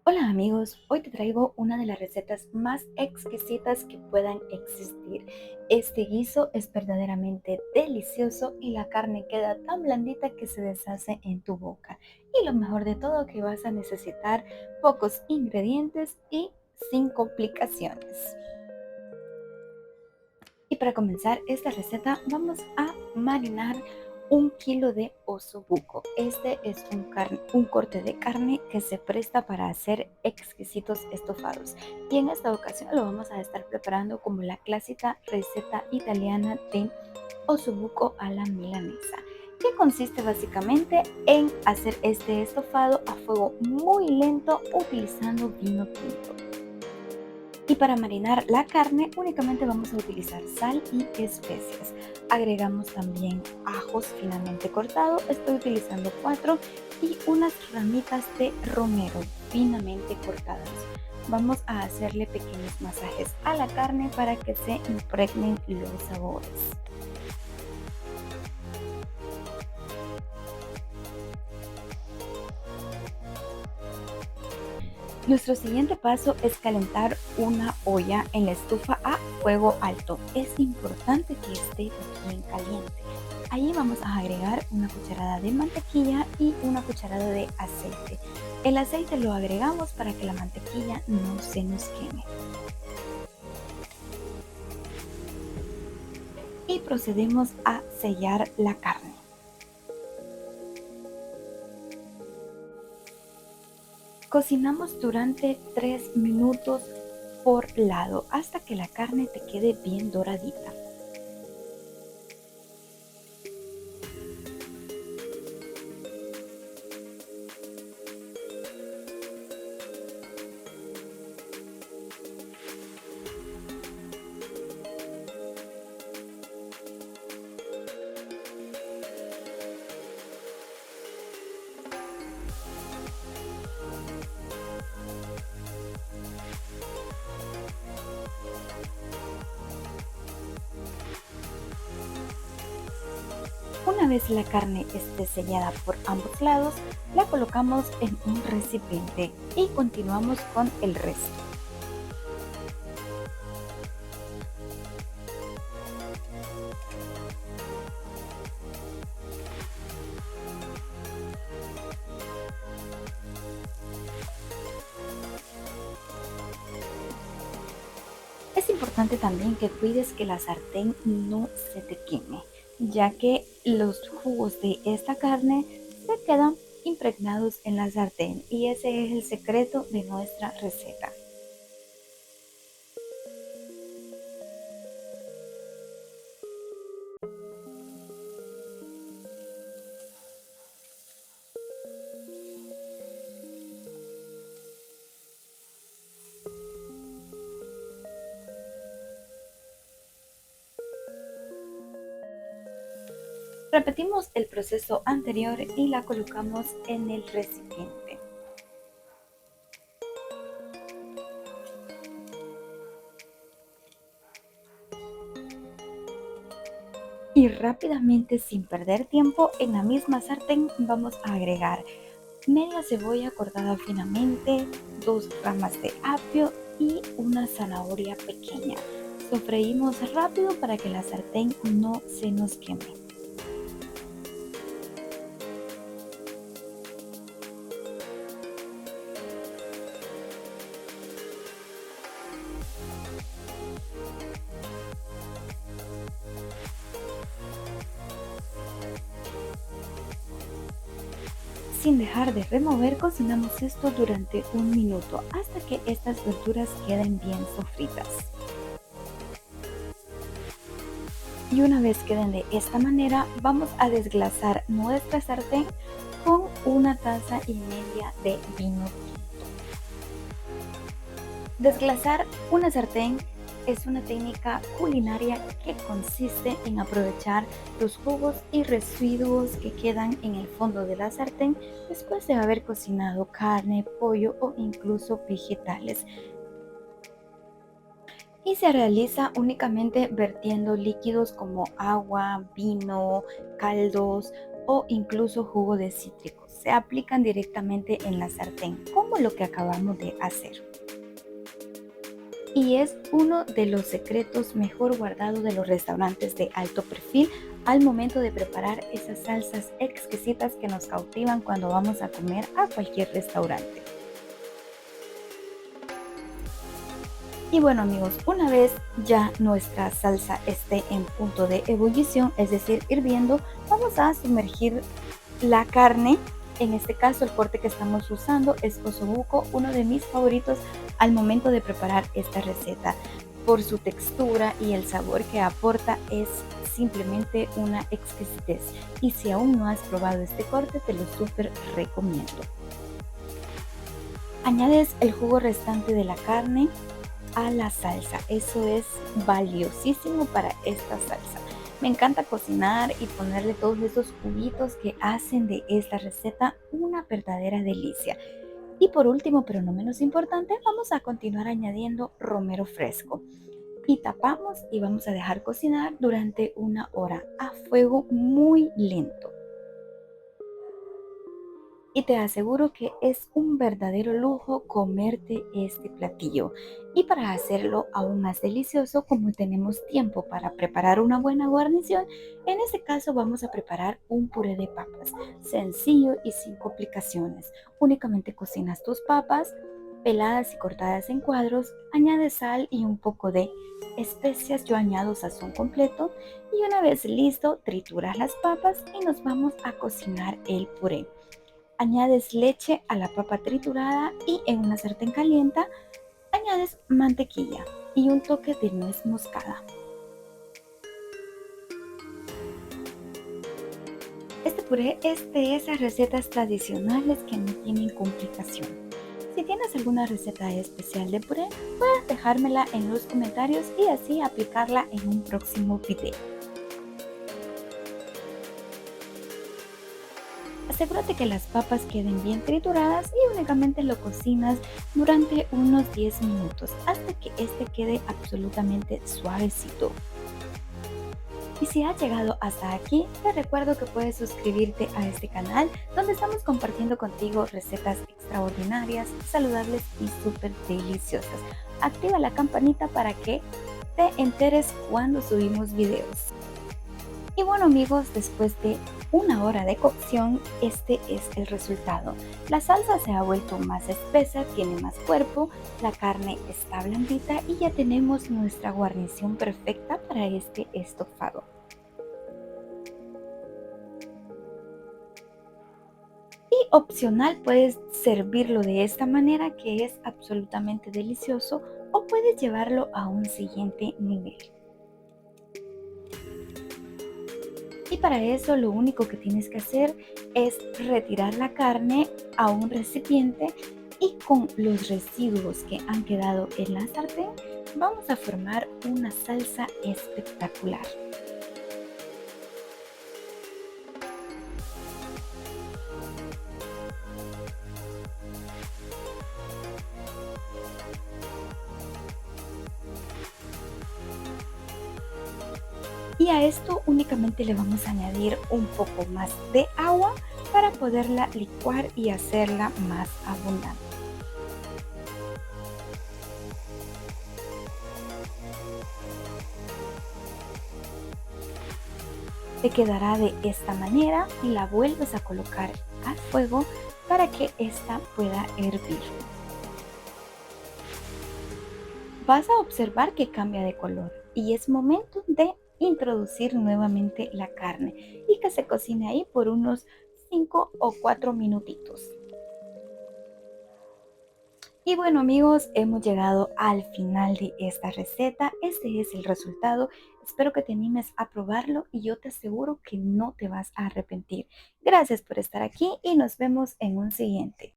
Hola amigos, hoy te traigo una de las recetas más exquisitas que puedan existir. Este guiso es verdaderamente delicioso y la carne queda tan blandita que se deshace en tu boca. Y lo mejor de todo que vas a necesitar pocos ingredientes y sin complicaciones. Y para comenzar esta receta vamos a marinar 1 kilo de osobuco. Este es un corte de carne que se presta para hacer exquisitos estofados. Y en esta ocasión lo vamos a estar preparando como la clásica receta italiana de osobuco a la milanesa, que consiste básicamente en hacer este estofado a fuego muy lento utilizando vino tinto. Y para marinar la carne únicamente vamos a utilizar sal y especias. Agregamos también ajos finamente cortados, estoy utilizando 4 y unas ramitas de romero finamente cortadas. Vamos a hacerle pequeños masajes a la carne para que se impregnen los sabores. Nuestro siguiente paso es calentar una olla en la estufa a fuego alto. Es importante que esté bien caliente. Ahí vamos a agregar una cucharada de mantequilla y una cucharada de aceite. El aceite lo agregamos para que la mantequilla no se nos queme. Y procedemos a sellar la carne. Cocinamos durante 3 minutos por lado hasta que la carne te quede bien doradita. Una vez la carne esté sellada por ambos lados, la colocamos en un recipiente y continuamos con el resto. Es importante también que cuides que la sartén no se te queme, ya que los jugos de esta carne se quedan impregnados en la sartén y ese es el secreto de nuestra receta. Repetimos el proceso anterior y la colocamos en el recipiente. Y rápidamente, sin perder tiempo, en la misma sartén vamos a agregar media cebolla cortada finamente, 2 ramas de apio y una zanahoria pequeña. Sofreímos rápido para que la sartén no se nos queme. Sin dejar de remover, cocinamos esto durante 1 minuto hasta que estas verduras queden bien sofritas. Y una vez queden de esta manera, vamos a desglasar nuestra sartén con 1,5 tazas de vino tinto. Desglasar una sartén es una técnica culinaria que consiste en aprovechar los jugos y residuos que quedan en el fondo de la sartén después de haber cocinado carne, pollo o incluso vegetales. Y se realiza únicamente vertiendo líquidos como agua, vino, caldos o incluso jugo de cítricos. Se aplican directamente en la sartén, como lo que acabamos de hacer. Y es uno de los secretos mejor guardados de los restaurantes de alto perfil al momento de preparar esas salsas exquisitas que nos cautivan cuando vamos a comer a cualquier restaurante. Y bueno amigos, una vez ya nuestra salsa esté en punto de ebullición, es decir, hirviendo, vamos a sumergir la carne. En este caso el corte que estamos usando es osobuco, uno de mis favoritos al momento de preparar esta receta. Por su textura y el sabor que aporta es simplemente una exquisitez. Y si aún no has probado este corte, te lo súper recomiendo. Añades el jugo restante de la carne a la salsa. Eso es valiosísimo para esta salsa. Me encanta cocinar y ponerle todos esos juguitos que hacen de esta receta una verdadera delicia. Y por último, pero no menos importante, vamos a continuar añadiendo romero fresco. Y tapamos y vamos a dejar cocinar durante 1 hora a fuego muy lento. Y te aseguro que es un verdadero lujo comerte este platillo. Y para hacerlo aún más delicioso, como tenemos tiempo para preparar una buena guarnición, en este caso vamos a preparar un puré de papas, sencillo y sin complicaciones. Únicamente cocinas tus papas, peladas y cortadas en cuadros, añades sal y un poco de especias, yo añado sazón completo, y una vez listo, trituras las papas y nos vamos a cocinar el puré. Añades leche a la papa triturada y en una sartén caliente añades mantequilla y un toque de nuez moscada. Este puré es de esas recetas tradicionales que no tienen complicación. Si tienes alguna receta especial de puré, puedes dejármela en los comentarios y así aplicarla en un próximo video. Asegúrate que las papas queden bien trituradas y únicamente lo cocinas durante unos 10 minutos hasta que este quede absolutamente suavecito. Y si has llegado hasta aquí, te recuerdo que puedes suscribirte a este canal donde estamos compartiendo contigo recetas extraordinarias, saludables y súper deliciosas. Activa la campanita para que te enteres cuando subimos videos. Y bueno amigos, después de 1 hora de cocción, este es el resultado. La salsa se ha vuelto más espesa, tiene más cuerpo, la carne está blandita y ya tenemos nuestra guarnición perfecta para este estofado. Y opcional, puedes servirlo de esta manera que es absolutamente delicioso, o puedes llevarlo a un siguiente nivel. Y para eso lo único que tienes que hacer es retirar la carne a un recipiente y con los residuos que han quedado en la sartén vamos a formar una salsa espectacular. Y a esto únicamente le vamos a añadir un poco más de agua para poderla licuar y hacerla más abundante. Te quedará de esta manera y la vuelves a colocar al fuego para que ésta pueda hervir. Vas a observar que cambia de color y es momento de introducir nuevamente la carne y que se cocine ahí por unos 5 o 4 minutitos. Y bueno amigos, hemos llegado al final de esta receta. Este es el resultado. Espero que te animes a probarlo y yo te aseguro que no te vas a arrepentir. Gracias por estar aquí y nos vemos en un siguiente.